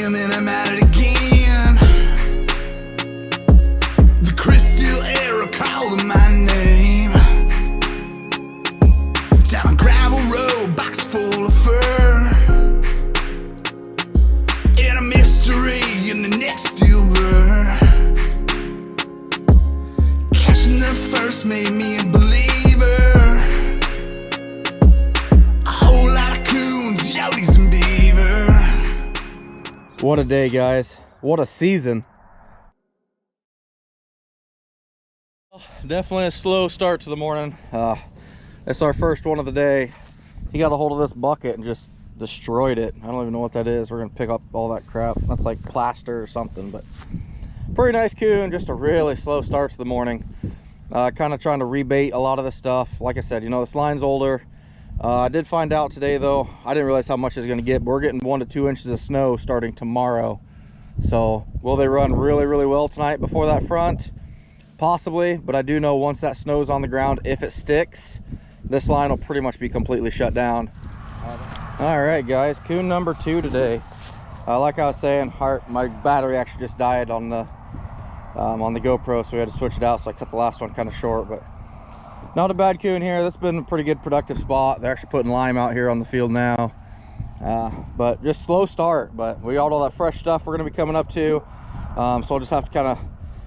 him and I'm at it again. The crystal arrow calling my name. Down a gravel road, box full of fur, and a mystery in the next steel blur. Catching the first made me a believer. A whole lot of coons, yotes, and beaver. What a day, guys. What a season. Definitely a slow start to the morning. It's our first one of the day. He got a hold of this bucket and just destroyed it. I don't even know what that is. We're gonna pick up all that crap. That's like plaster or something, but pretty nice coon. Just a really slow start to the morning. Kind of trying to rebait a lot of this stuff. Like I said, you know, this line's older. I did find out today though, I didn't realize how much it's going to get, but we're getting 1 to 2 inches of snow starting tomorrow. So will they run really well tonight before that front? Possibly, but I do know once that snow's on the ground, if it sticks, this line will pretty much be completely shut down. All right guys, coon number 2 today. Like I was saying, my battery actually just died on the GoPro, so we had to switch it out, so I cut the last one kind of short. But not a bad coon here. This has been a pretty good productive spot. They're actually putting lime out here on the field now. But just slow start, but we got all that fresh stuff we're going to be coming up to. So we'll just have to kind of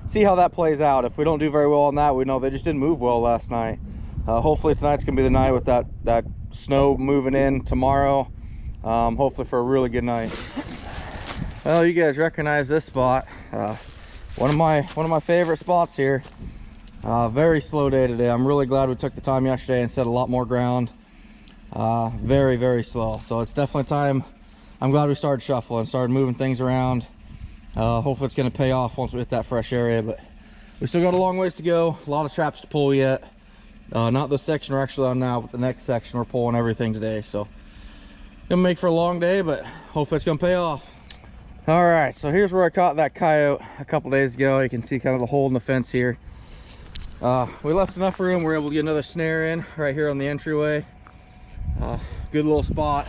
see how that plays out. If we don't do very well on that, we know they just didn't move well last night. Hopefully tonight's going to be the night with that snow moving in tomorrow. Hopefully for a really good night. Well, you guys recognize this spot. One of my favorite spots here. Very slow day today. I'm really glad we took the time yesterday and set a lot more ground. Very slow, so it's definitely time. I'm glad we started shuffling, started moving things around. Hopefully it's going to pay off once we hit that fresh area, but we still got a long ways to go. A lot of traps to pull yet. Not this section we're actually on now, but the next section we're pulling everything today. So gonna make for a long day, but hopefully it's gonna pay off. All right, so here's where I caught that coyote a couple days ago. You can see kind of the hole in the fence here. We left enough room. We're able to get another snare in right here on the entryway. Good little spot.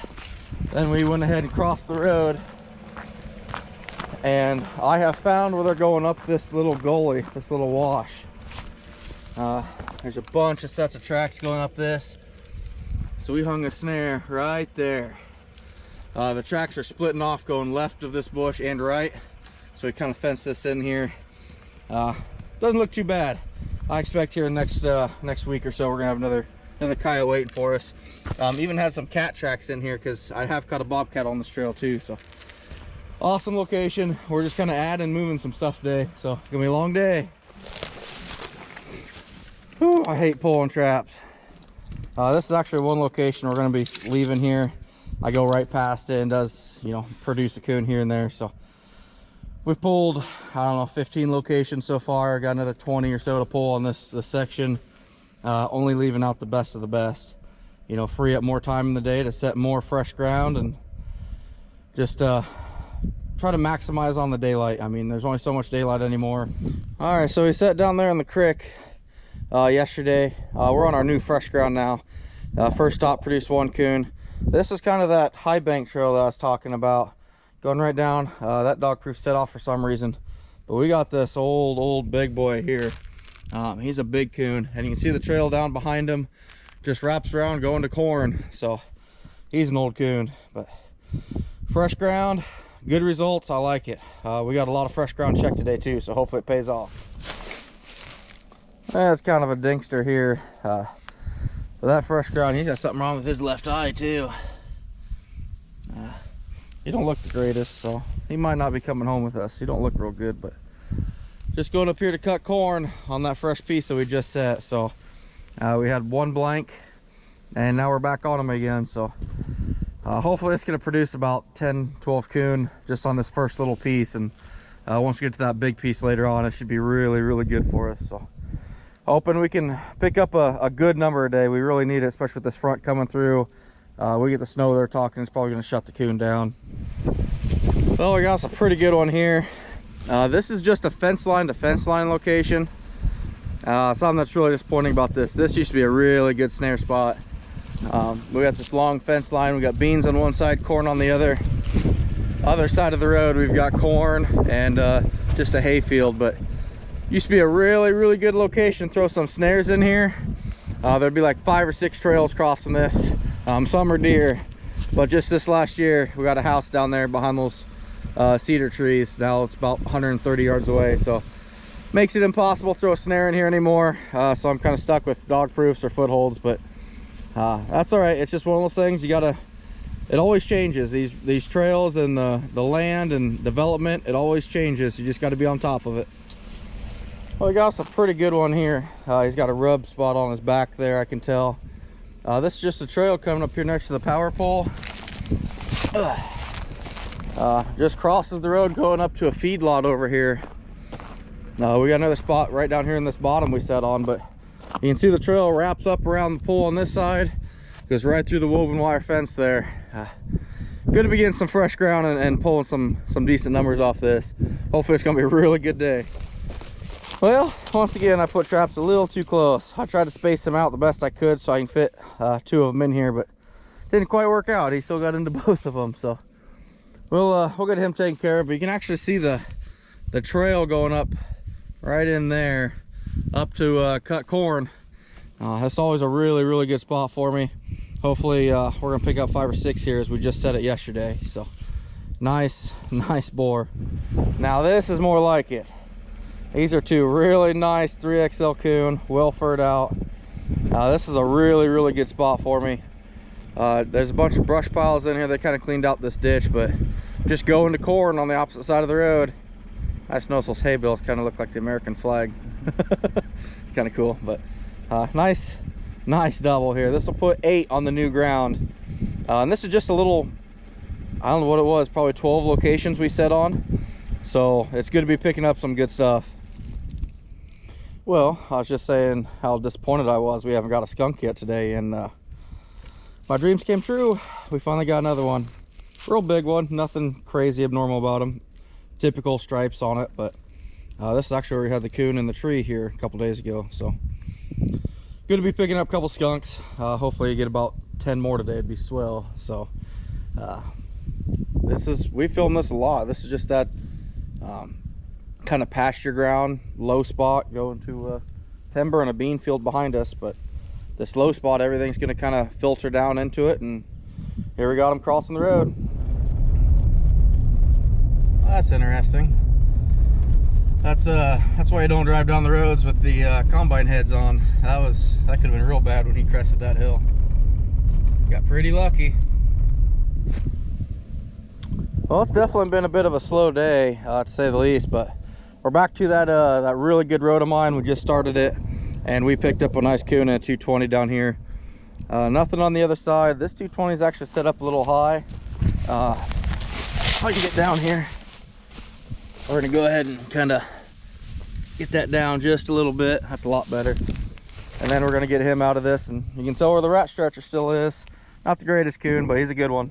Then we went ahead and crossed the road, and I have found where they're going up this little gully, this little wash. There's a bunch of sets of tracks going up this, so we hung a snare right there. The tracks are splitting off going left of this bush and right, so we kind of fenced this in here. Doesn't look too bad. I expect here next week or so we're gonna have another coyote waiting for us. Even had some cat tracks in here because I have caught a bobcat on this trail too. So awesome location. We're just kind of adding, moving some stuff today, so it's gonna be a long day. Whew, I hate pulling traps. This is actually one location we're gonna be leaving here. I go right past it and does, you know, produce a coon here and there. So we've pulled, I don't know, 15 locations so far. I got another 20 or so to pull on this section. Only leaving out the best of the best. You know, free up more time in the day to set more fresh ground and just try to maximize on the daylight. I mean, there's only so much daylight anymore. All right, so we sat down there in the creek yesterday. We're on our new fresh ground now. First stop, produced 1 coon. This is kind of that high bank trail that I was talking about, going right down. That dog proof set off for some reason, but we got this old big boy here. He's a big coon, and you can see the trail down behind him just wraps around going to corn. So he's an old coon, but fresh ground, good results. I like it. We got a lot of fresh ground check today too, so hopefully it pays off. That's kind of a dinkster here. But that fresh ground, he's got something wrong with his left eye too. He don't look the greatest, so he might not be coming home with us. He don't look real good, but just going up here to cut corn on that fresh piece that we just set. So we had 1 blank, and now we're back on them again. So hopefully it's going to produce about 10-12 coon just on this first little piece, and once we get to that big piece later on, it should be really good for us. So hoping we can pick up a good number a day. We really need it, especially with this front coming through. We get the snow they're talking, it's probably going to shut the coon down. Well, we got a pretty good one here. This is just a fence line to fence line location. Something that's really disappointing about this used to be a really good snare spot. We got this long fence line. We got beans on one side, corn on the other. other side of the road we've got corn and just a hay field, but used to be a really good location. Throw some snares in here. There'd be like 5 or 6 trails crossing this. Some are deer, but just this last year we got a house down there behind those cedar trees. Now it's about 130 yards away, so makes it impossible to throw a snare in here anymore. So I'm kind of stuck with dog proofs or footholds, but that's all right. It's just one of those things. You gotta, it always changes. These trails and the land and development, it always changes. You just got to be on top of it. Well, we got us a pretty good one here. He's got a rub spot on his back there, I can tell. This is just a trail coming up here next to the power pole. Just crosses the road going up to a feedlot over here. We got another spot right down here in this bottom we set on, but you can see the trail wraps up around the pole on this side, goes right through the woven wire fence there. Good to be getting some fresh ground and pulling some decent numbers off this. Hopefully it's gonna be a really good day. Well, once again, I put traps a little too close. I tried to space them out the best I could so I can fit 2 of them in here, but didn't quite work out. He still got into both of them, so we'll get him taken care of. But you can actually see the trail going up right in there up to cut corn. That's always a really good spot for me. Hopefully we're gonna pick up 5 or 6 here, as we just set it yesterday. So nice bore. Now this is more like it. These are 2 really nice 3XL coon, well furred out. This is a really good spot for me. There's a bunch of brush piles in here. They kind of cleaned out this ditch, but just going to corn on the opposite side of the road. I just noticed those hay bales kind of look like the American flag. It's kind of cool, but nice double here. This will put 8 on the new ground. And this is just a little, I don't know what it was, probably 12 locations we set on. So it's good to be picking up some good stuff. Well, I was just saying how disappointed I was we haven't got a skunk yet today, and my dreams came true. We finally got another one. Real big one, nothing crazy abnormal about him. Typical stripes on it, but this is actually where we had the coon in the tree here a couple days ago. So good to be picking up a couple skunks. Hopefully you get about 10 more today. It'd be swell. So we filmed this a lot. This is just that kind of pasture ground, low spot going to timber and a bean field behind us, but this low spot, everything's going to kind of filter down into it, and here we got them crossing the road. That's interesting. That's why you don't drive down the roads with the combine heads on. That could have been real bad when he crested that hill. Got pretty lucky. Well, it's definitely been a bit of a slow day, to say the least, but we're back to that really good road of mine. We just started it, and we picked up a nice coon and a 220 down here. Nothing on the other side. This 220 is actually set up a little high. If I can get down here, we're gonna go ahead and kind of get that down just a little bit. That's a lot better. And then we're gonna get him out of this, and you can tell where the rat stretcher still is. Not the greatest coon, but he's a good one.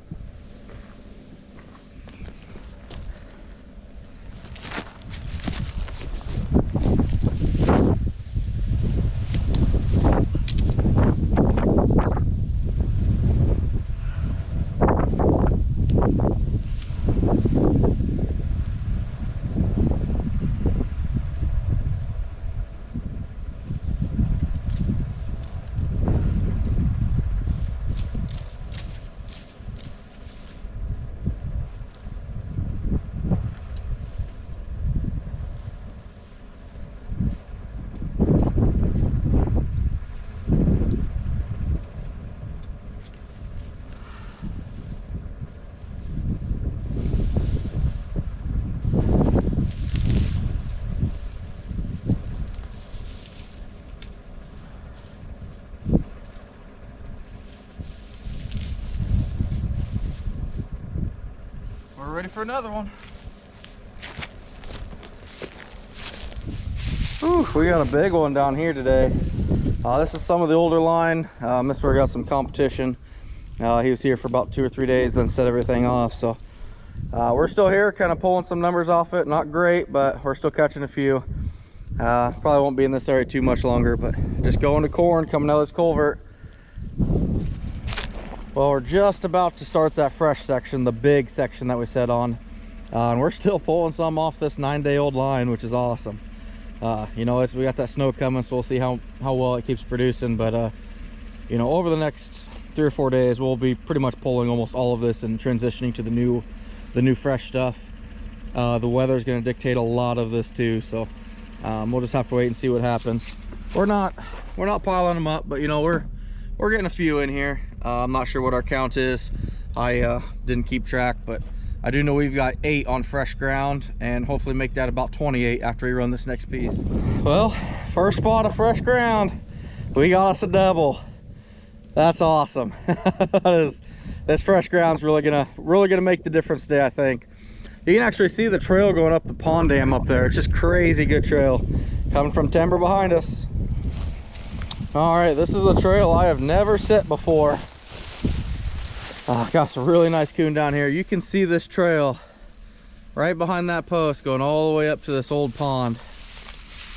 We're ready for another one. Ooh, we got a big one down here today. This is some of the older line. This is where we got some competition. He was here for about 2 or 3 days, then set everything off. So we're still here, kind of pulling some numbers off it. Not great, but we're still catching a few. Probably won't be in this area too much longer, but just going to corn, coming out of this culvert. Well, we're just about to start that fresh section, the big section that we set on. And we're still pulling some off this 9-day-old line, which is awesome. You know, we got that snow coming, so we'll see how well it keeps producing. But you know, over the next 3 or 4 days, we'll be pretty much pulling almost all of this and transitioning to the new fresh stuff. The weather is going to dictate a lot of this too, so we'll just have to wait and see what happens. We're not piling them up, but you know, we're getting a few in here. I'm not sure what our count is. I didn't keep track, but I do know we've got 8 on fresh ground, and hopefully make that about 28 after we run this next piece. Well, first spot of fresh ground, we got us a double. That's awesome. This fresh ground's really gonna make the difference today, I think. You can actually see the trail going up the pond dam up there. It's just crazy good trail coming from timber behind us. All right, this is a trail I have never set before. Got some really nice coon down here. You can see this trail right behind that post going all the way up to this old pond.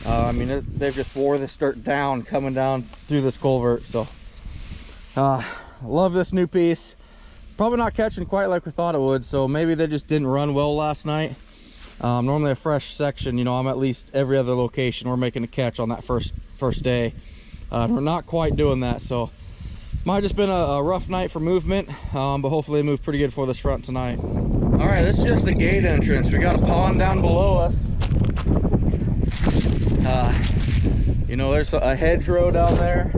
I mean, they've just wore this dirt down coming down through this culvert. So love this new piece. Probably not catching quite like we thought it would, so maybe they just didn't run well last night. Normally a fresh section, you know, I'm at least every other location we're making a catch on that first day. We're not quite doing that, so might just been a rough night for movement, but hopefully it moved pretty good for this front tonight. All right, this is just the gate entrance. We got a pond down below us. You know, there's a hedgerow down there.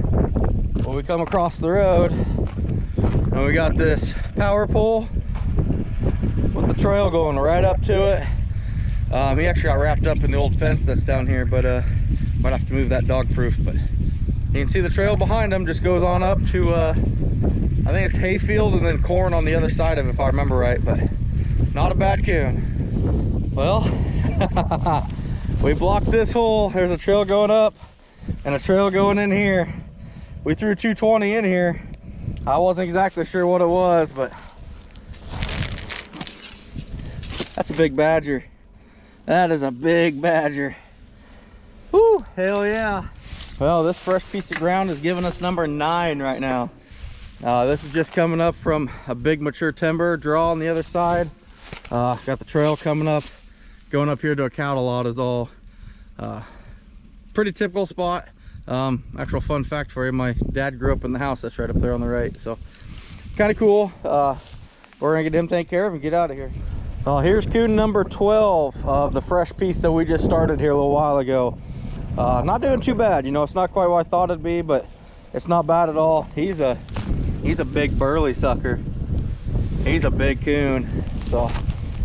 When we come across the road, and we got this power pole with the trail going right up to it. He actually got wrapped up in the old fence that's down here, but might have to move that dog proof. But you can see the trail behind him just goes on up to I think it's hayfield and then corn on the other side of it, if I remember right. But not a bad coon. Well, we blocked this hole. There's a trail going up and a trail going in here. We threw 220 in here. I wasn't exactly sure what it was, but that's a big badger. That is a big badger. Woo, hell yeah. Well, this fresh piece of ground is giving us number 9 right now. This is just coming up from a big mature timber draw on the other side. Got the trail coming up, going up here to a cattle lot is all. Pretty typical spot. Actual fun fact for you, my dad grew up in the house that's right up there on the right, so kind of cool. We're gonna get him taken care of and get out of here. Well, here's coon number 12 of the fresh piece that we just started here a little while ago. Not doing too bad, you know, it's not quite what I thought it'd be, but it's not bad at all. He's a big burly sucker. He's a big coon, so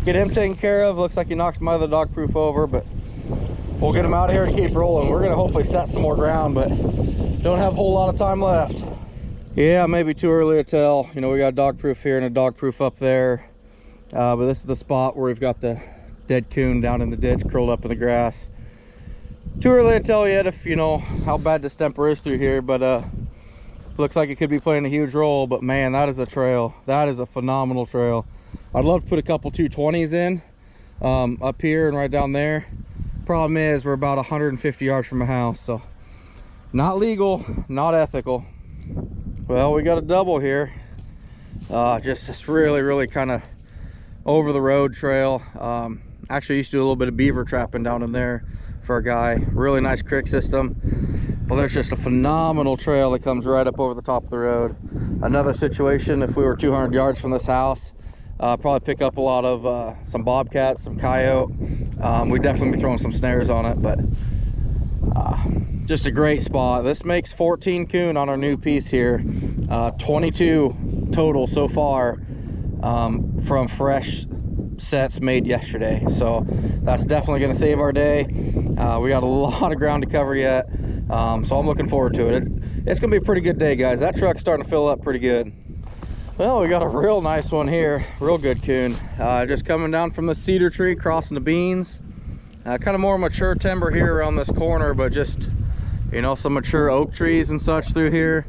get him taken care of. Looks like he knocked my other dog proof over, but we'll get him out of here and keep rolling. We're gonna hopefully set some more ground, but don't have a whole lot of time left. Yeah, maybe too early to tell. You know, we got a dog proof here and a dog proof up there, but this is the spot where we've got the dead coon down in the ditch curled up in the grass. Too early to tell yet if, you know, how bad distemper is through here, but looks like it could be playing a huge role. But man, that is a trail. That is a phenomenal trail. I'd love to put a couple 220s in up here and right down there. Problem is we're about 150 yards from a house, so not legal, not ethical. Well, we got a double here. Just this really kind of over the road trail. Actually used to do a little bit of beaver trapping down in there for a guy. Really nice creek system. Well, there's just a phenomenal trail that comes right up over the top of the road. Another situation, if we were 200 yards from this house, probably pick up a lot of some bobcats, some coyote. We'd definitely be throwing some snares on it, but just a great spot. This makes 14 coon on our new piece here. 22 total so far from fresh sets made yesterday, so that's definitely going to save our day. We got a lot of ground to cover yet, so I'm looking forward to it. It's going to be a pretty good day, guys. That truck's starting to fill up pretty good. Well, we got a real nice one here, real good coon. Just coming down from the cedar tree, crossing the beans. Kind of more mature timber here around this corner, but just, you know, some mature oak trees and such through here,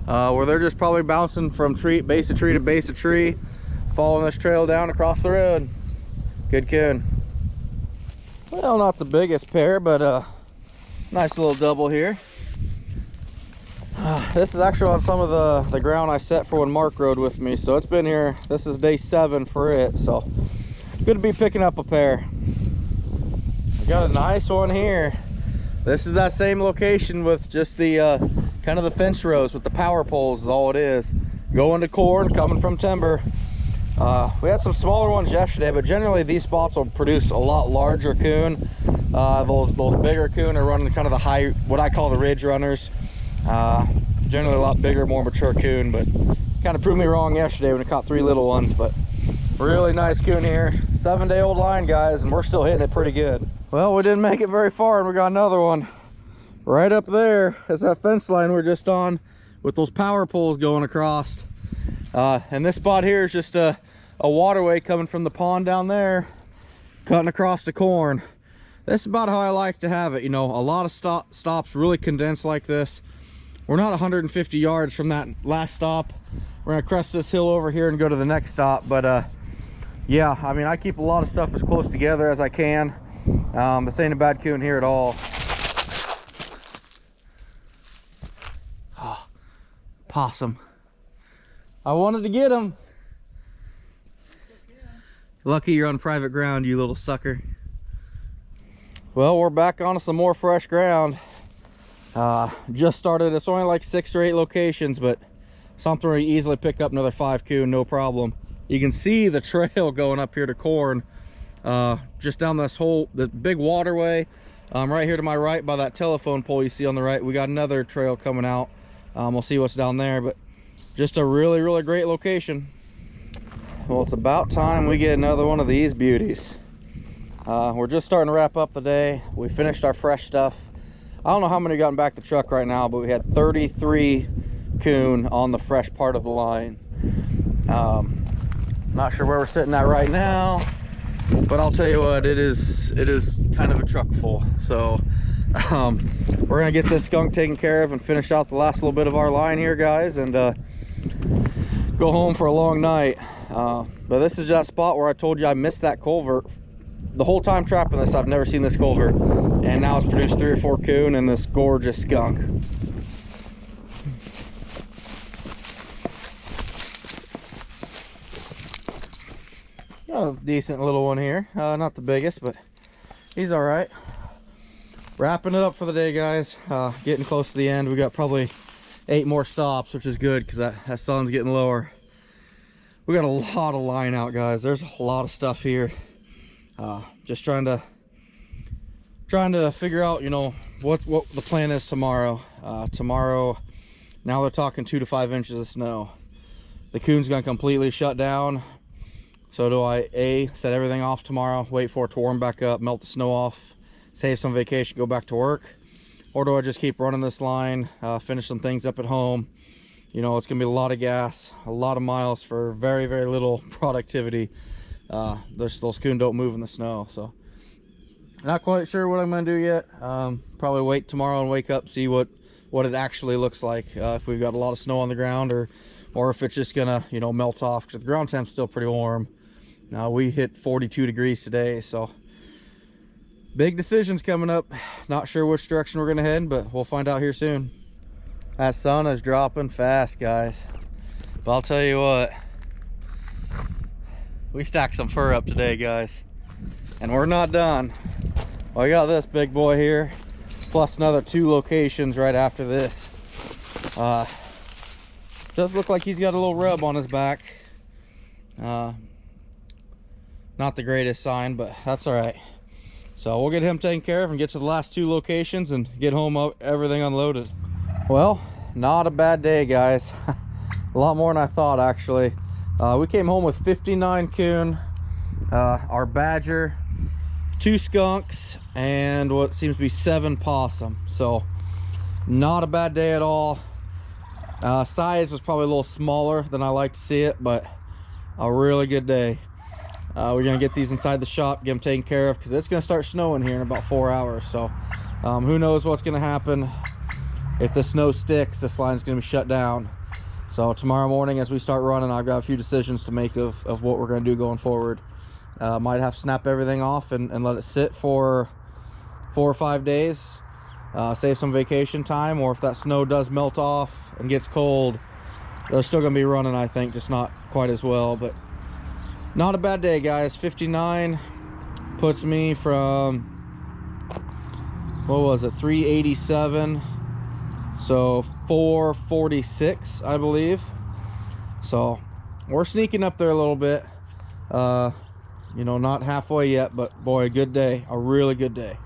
where they're just probably bouncing from base of tree to base of tree, following this trail down across the road. Good coon. Well, not the biggest pair, but nice little double here. This is actually on some of the ground I set for when Mark rode with me, so it's been here. This is day 7 for it, so Good to be picking up a pair. I got a nice one here. This is that same location with just the kind of the fence rows with the power poles is all it is. Going to corn, coming from timber. We had some smaller ones yesterday, but generally these spots will produce a lot larger coon. Those bigger coon are running kind of the high, what I call the ridge runners. Generally a lot bigger, more mature coon, but kind of proved me wrong yesterday when I caught 3 little ones. But really nice coon here. 7-day-old line, guys, and we're still hitting it pretty good. Well, we didn't make it very far, and we got another one right up there. Is that fence line we're just on with those power poles going across. And this spot here is just a waterway coming from the pond down there, cutting across the corn. This is about how I like to have it. You know, a lot of stops really condensed like this. We're not 150 yards from that last stop. We're gonna crest this hill over here and go to the next stop. But yeah, I mean, I keep a lot of stuff as close together as I can. This ain't a bad coon here at all. Oh, possum. I wanted to get him. Lucky you're on private ground, you little sucker. Well, we're back on some more fresh ground. Just started. It's only like 6 or 8 locations, but something where you easily pick up another 5 coon, no problem. You can see the trail going up here to corn, just down this the big waterway. Right here to my right by that telephone pole you see on the right, we got another trail coming out. We'll see what's down there, but just a really great location. Well, it's about time we get another one of these beauties. We're just starting to wrap up the day. We finished our fresh stuff. I don't know how many got back the truck right now, but we had 33 coon on the fresh part of the line. Not sure where we're sitting at right now, but I'll tell you what, it is kind of a truck full. So we're gonna get this skunk taken care of and finish out the last little bit of our line here, guys, and go home for a long night. But this is that spot where I told you I missed that culvert. The whole time trapping this, I've never seen this culvert, and now it's produced 3 or 4 coon and this gorgeous skunk. A decent little one here, not the biggest, but he's all right. Wrapping it up for the day, guys. Getting close to the end. We got probably 8 more stops, which is good because that sun's getting lower. We got a lot of line out, guys. There's a lot of stuff here. Just trying to figure out, you know, what the plan is tomorrow. Tomorrow, now they're talking 2 to 5 inches of snow. The coon's gonna completely shut down. So do I set everything off tomorrow, wait for it to warm back up, melt the snow off, save some vacation, go back to work? Or do I just keep running this line, finish some things up at home? You know, it's gonna be a lot of gas, a lot of miles for very little productivity. Those coon don't move in the snow, so not quite sure what I'm gonna do yet. Probably wait tomorrow and wake up, see what it actually looks like, if we've got a lot of snow on the ground, or if it's just gonna, you know, melt off, because the ground temp's still pretty warm. Now we hit 42 degrees today, so big decisions coming up. Not sure which direction we're gonna head, but we'll find out here soon. That sun is dropping fast, guys, but I'll tell you what, we stacked some fur up today, guys, and we're not done. Well, I got this big boy here, plus another 2 locations right after this. Does look like he's got a little rub on his back. Not the greatest sign, but that's all right. So we'll get him taken care of and get to the last 2 locations and get home everything unloaded. Well, not a bad day, guys. A lot more than I thought, actually. We came home with 59 coon, our badger, 2 skunks, and what seems to be 7 possum. So not a bad day at all. Size was probably a little smaller than I like to see it, but a really good day. We're gonna get these inside the shop, get them taken care of, because it's gonna start snowing here in about 4 hours. So who knows what's gonna happen. If the snow sticks, this line's gonna be shut down. So tomorrow morning as we start running, I've got a few decisions to make of what we're gonna do going forward. Might have to snap everything off and let it sit for 4 or 5 days, save some vacation time, or if that snow does melt off and gets cold, they're still gonna be running, I think, just not quite as well. But Not a bad day, guys. 59 puts me from, what was it, 387, so 446, I believe. So we're sneaking up there a little bit. You know, not halfway yet, but boy, a good day, a really good day.